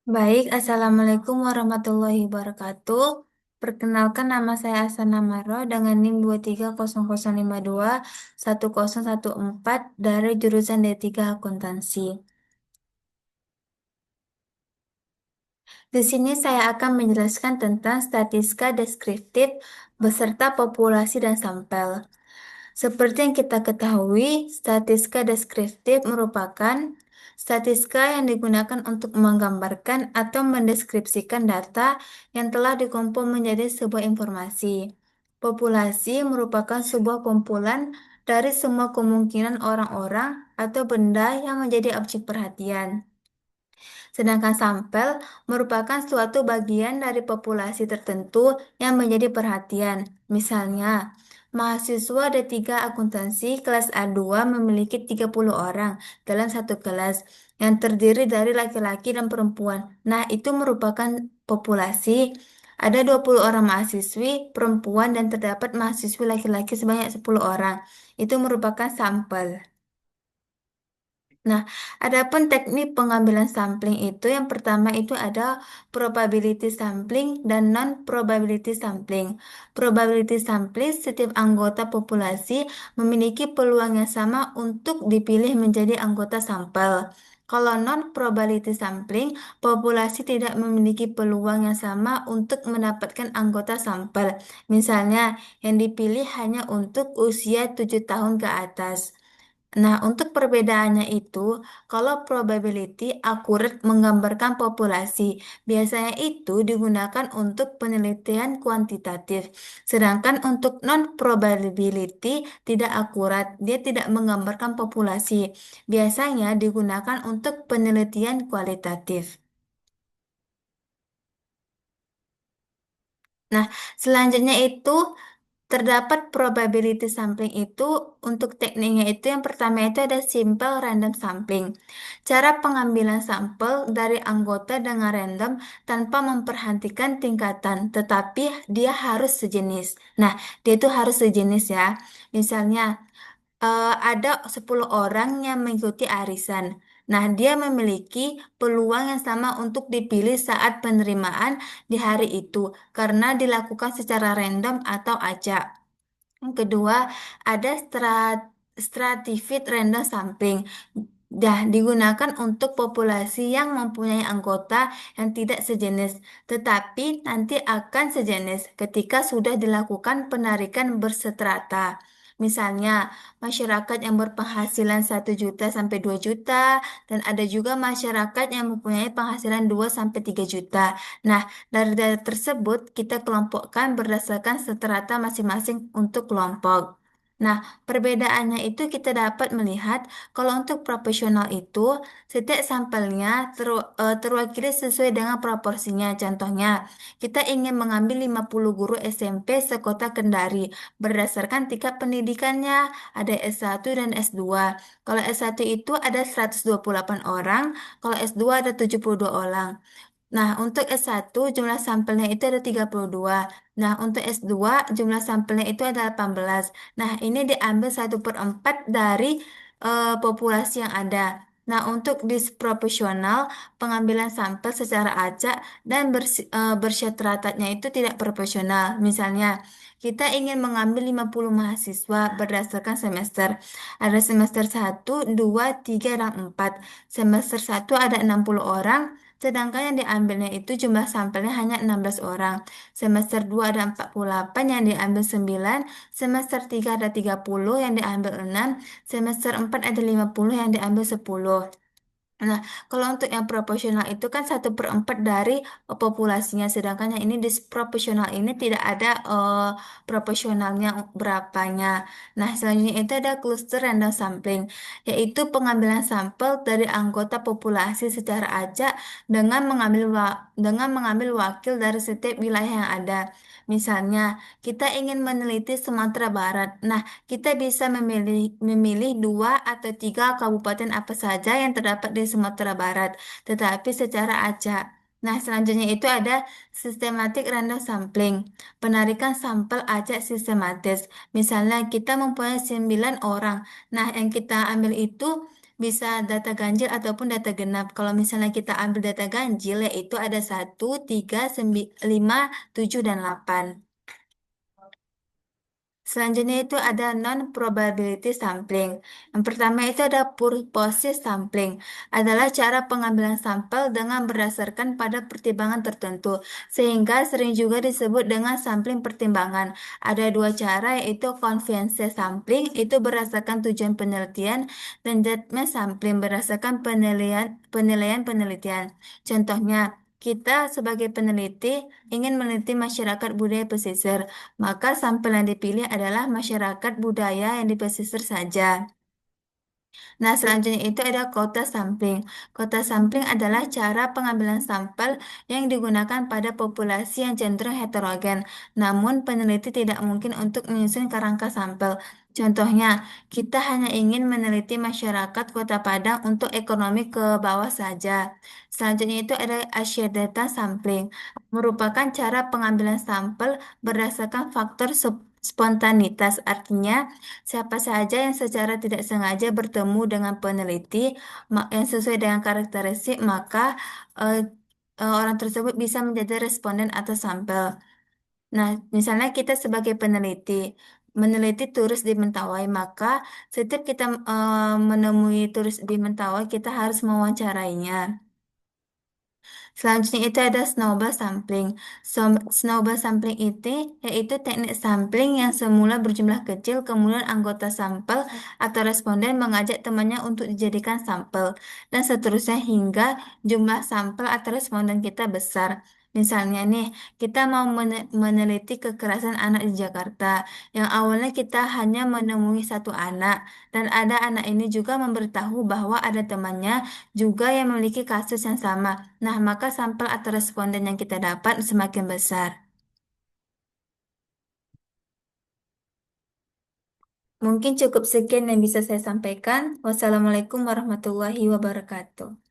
Baik, Assalamualaikum warahmatullahi wabarakatuh. Perkenalkan nama saya Asana Maro dengan NIM 23005210114 dari jurusan D3 Akuntansi. Di sini saya akan menjelaskan tentang statistika deskriptif beserta populasi dan sampel. Seperti yang kita ketahui, statistika deskriptif merupakan statistika yang digunakan untuk menggambarkan atau mendeskripsikan data yang telah dikumpul menjadi sebuah informasi. Populasi merupakan sebuah kumpulan dari semua kemungkinan orang-orang atau benda yang menjadi objek perhatian. Sedangkan sampel merupakan suatu bagian dari populasi tertentu yang menjadi perhatian. Misalnya, mahasiswa D3 akuntansi kelas A2 memiliki 30 orang dalam satu kelas yang terdiri dari laki-laki dan perempuan. Nah, itu merupakan populasi. Ada 20 orang mahasiswi perempuan dan terdapat mahasiswi laki-laki sebanyak 10 orang. Itu merupakan sampel. Nah, adapun teknik pengambilan sampling itu yang pertama itu ada probability sampling dan non-probability sampling. Probability sampling setiap anggota populasi memiliki peluang yang sama untuk dipilih menjadi anggota sampel. Kalau non-probability sampling, populasi tidak memiliki peluang yang sama untuk mendapatkan anggota sampel. Misalnya, yang dipilih hanya untuk usia 7 tahun ke atas. Nah, untuk perbedaannya itu, kalau probability akurat menggambarkan populasi, biasanya itu digunakan untuk penelitian kuantitatif. Sedangkan untuk non-probability tidak akurat, dia tidak menggambarkan populasi. Biasanya digunakan untuk penelitian kualitatif. Nah, selanjutnya itu terdapat probability sampling itu untuk tekniknya itu yang pertama itu ada simple random sampling. Cara pengambilan sampel dari anggota dengan random tanpa memperhatikan tingkatan, tetapi dia harus sejenis. Nah, dia itu harus sejenis ya. Misalnya ada 10 orang yang mengikuti arisan. Nah, dia memiliki peluang yang sama untuk dipilih saat penerimaan di hari itu karena dilakukan secara random atau acak. Yang kedua, ada stratified random sampling. Digugakan untuk populasi yang mempunyai anggota yang tidak sejenis, tetapi nanti akan sejenis ketika sudah dilakukan penarikan berseterata. Misalnya, masyarakat yang berpenghasilan 1 juta sampai 2 juta, dan ada juga masyarakat yang mempunyai penghasilan 2 sampai 3 juta. Nah, dari data tersebut, kita kelompokkan berdasarkan strata masing-masing untuk kelompok. Nah, perbedaannya itu kita dapat melihat kalau untuk proporsional itu setiap sampelnya terwakili sesuai dengan proporsinya. Contohnya, kita ingin mengambil 50 guru SMP sekota Kendari berdasarkan tingkat pendidikannya, ada S1 dan S2. Kalau S1 itu ada 128 orang, kalau S2 ada 72 orang. Nah, untuk S1 jumlah sampelnya itu ada 32. Nah, untuk S2 jumlah sampelnya itu ada 18. Nah, ini diambil 1/4 dari populasi yang ada. Nah, untuk disproporsional, pengambilan sampel secara acak dan bersyaratnya itu tidak proporsional. Misalnya, kita ingin mengambil 50 mahasiswa berdasarkan semester. Ada semester 1, 2, 3 dan 4. Semester 1 ada 60 orang. Sedangkan yang diambilnya itu jumlah sampelnya hanya 16 orang. Semester 2 ada 48 yang diambil 9. Semester 3 ada 30 yang diambil 6. Semester 4 ada 50 yang diambil 10. Nah, kalau untuk yang proporsional itu kan 1/4 dari populasinya, sedangkan yang ini disproporsional ini tidak ada proporsionalnya berapanya. Nah, selanjutnya itu ada cluster random sampling, yaitu pengambilan sampel dari anggota populasi secara acak dengan mengambil wakil dari setiap wilayah yang ada. Misalnya, kita ingin meneliti Sumatera Barat. Nah, kita bisa memilih 2 atau 3 kabupaten apa saja yang terdapat di Sumatera Barat, tetapi secara acak. Nah, selanjutnya itu ada systematic random sampling, penarikan sampel acak sistematis. Misalnya kita mempunyai 9 orang. Nah, yang kita ambil itu Bisa data ganjil ataupun data genap. Kalau misalnya kita ambil data ganjil, yaitu ada 1, 3, 5, 7, dan 8. Selanjutnya itu ada non-probability sampling. Yang pertama itu ada purposive sampling. Adalah cara pengambilan sampel dengan berdasarkan pada pertimbangan tertentu. Sehingga sering juga disebut dengan sampling pertimbangan. Ada dua cara yaitu convenience sampling itu berdasarkan tujuan penelitian dan judgment sampling berdasarkan penilaian penelitian. Contohnya, kita sebagai peneliti ingin meneliti masyarakat budaya pesisir. Maka sampel yang dipilih adalah masyarakat budaya yang di pesisir saja. Nah, selanjutnya itu ada kota sampling. Kota sampling adalah cara pengambilan sampel yang digunakan pada populasi yang cenderung heterogen. Namun, peneliti tidak mungkin untuk menyusun kerangka sampel. Contohnya, kita hanya ingin meneliti masyarakat Kota Padang untuk ekonomi ke bawah saja. Selanjutnya itu ada Asia data sampling, merupakan cara pengambilan sampel berdasarkan faktor spontanitas. Artinya, siapa saja yang secara tidak sengaja bertemu dengan peneliti yang sesuai dengan karakteristik, maka eh, orang tersebut bisa menjadi responden atau sampel. Nah, misalnya kita sebagai peneliti meneliti turis di Mentawai, maka setiap kita menemui turis di Mentawai, kita harus mewawancarainya. Selanjutnya itu ada snowball sampling. Snowball sampling itu yaitu teknik sampling yang semula berjumlah kecil, kemudian anggota sampel atau responden mengajak temannya untuk dijadikan sampel, dan seterusnya hingga jumlah sampel atau responden kita besar. Misalnya nih, kita mau meneliti kekerasan anak di Jakarta. Yang awalnya kita hanya menemui satu anak, dan ada anak ini juga memberitahu bahwa ada temannya juga yang memiliki kasus yang sama. Nah, maka sampel atau responden yang kita dapat semakin besar. Mungkin cukup sekian yang bisa saya sampaikan. Wassalamualaikum warahmatullahi wabarakatuh.